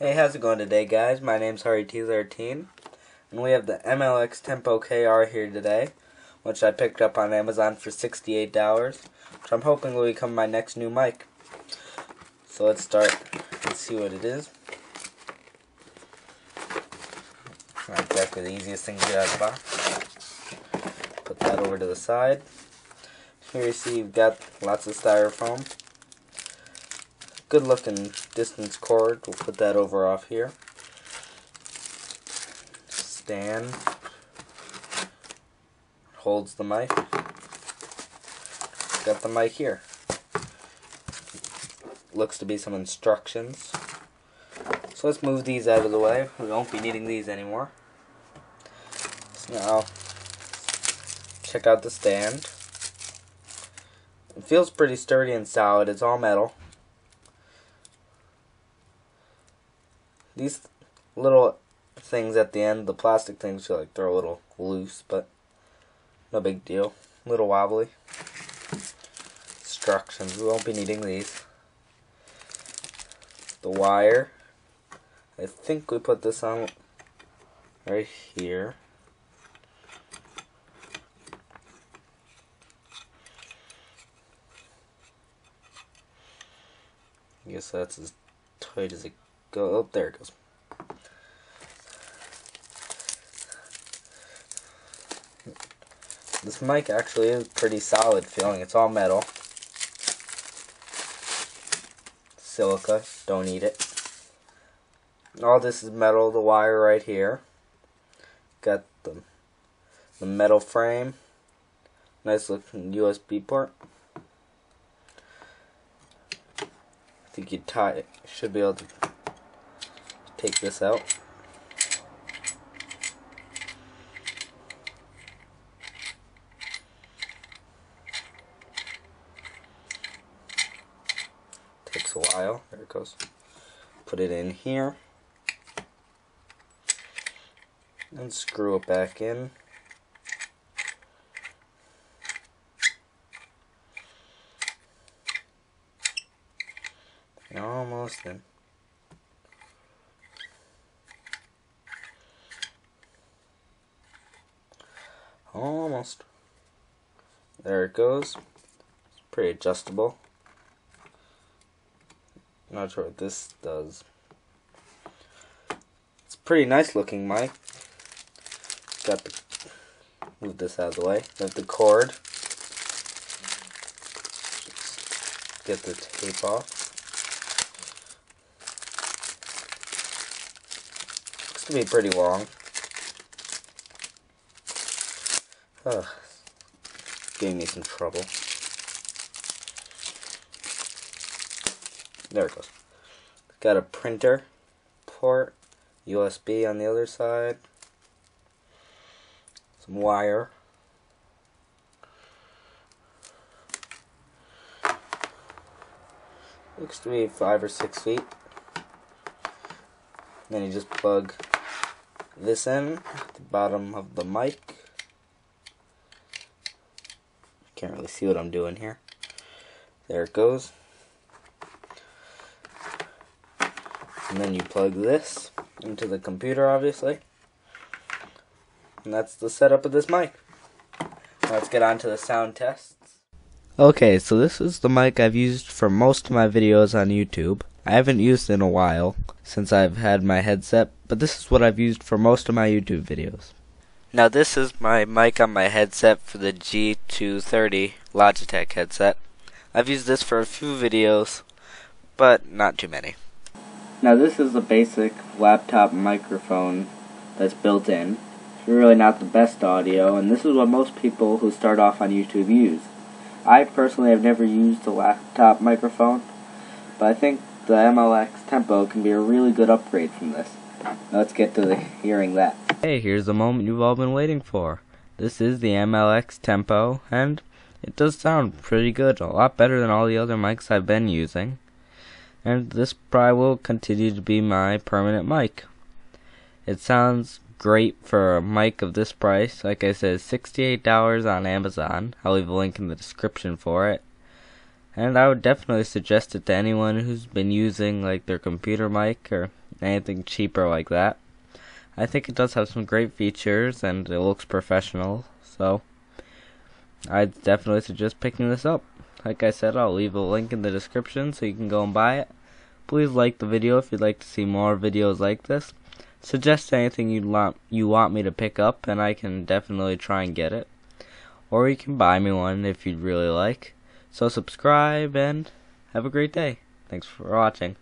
Hey, how's it going today, guys? My name's HarryT13, and we have the MLX Tempo KR here today, which I picked up on Amazon for $68, which I'm hoping will become my next new mic. So let's start and see what it is. Not exactly the easiest thing to get out of the box. Put that over to the side. Here you see you've got lots of styrofoam. Good looking distance cord. We'll put that over off here. Stand. Holds the mic. Got the mic here. Looks to be some instructions. So let's move these out of the way. We won't be needing these anymore. So now, check out the stand. It feels pretty sturdy and solid. It's all metal. These little things at the end, the plastic things, feel like they're a little loose, but no big deal. A little wobbly. Instructions. We won't be needing these. The wire. I think we put this on right here. I guess that's as tight as it goes. Oh, there it goes. This mic actually is pretty solid feeling. It's all metal. Silica, don't eat it. All this is metal, the wire right here. Got the metal frame. Nice looking USB port. I think you should be able to take this out. Takes a while. There it goes. Put it in here. And screw it back in. Almost in. Almost. There it goes. It's pretty adjustable. Not sure what this does. It's a pretty nice looking mic. Got the, move this out of the way. Got the cord. Get the tape off. Looks to be pretty long. Giving me some trouble. There it goes. Got a printer port, USB on the other side, some wire. Looks to be 5 or 6 feet. Then you just plug this in at the bottom of the mic. Can't really see what I'm doing here. There it goes. And then you plug this into the computer, obviously. And that's the setup of this mic. Now let's get on to the sound tests. Okay, so this is the mic I've used for most of my videos on YouTube. I haven't used it in a while since I've had my headset, but this is what I've used for most of my YouTube videos. Now this is my mic on my headset for the G230 Logitech headset. I've used this for a few videos, but not too many. Now this is the basic laptop microphone that's built in. It's really not the best audio, and this is what most people who start off on YouTube use. I personally have never used a laptop microphone, but I think the MLX Tempo can be a really good upgrade from this. Now let's get to hearing that. Hey, here's the moment you've all been waiting for. This is the MLX Tempo, and it does sound pretty good, a lot better than all the other mics I've been using. And this probably will continue to be my permanent mic. It sounds great for a mic of this price. Like I said, $68 on Amazon. I'll leave a link in the description for it. And I would definitely suggest it to anyone who's been using like their computer mic or anything cheaper like that. I think it does have some great features and it looks professional, so I'd definitely suggest picking this up. Like I said, I'll leave a link in the description so you can go and buy it. Please like the video if you'd like to see more videos like this. Suggest anything you want me to pick up, and I can definitely try and get it. Or you can buy me one if you'd really like. So subscribe and have a great day. Thanks for watching.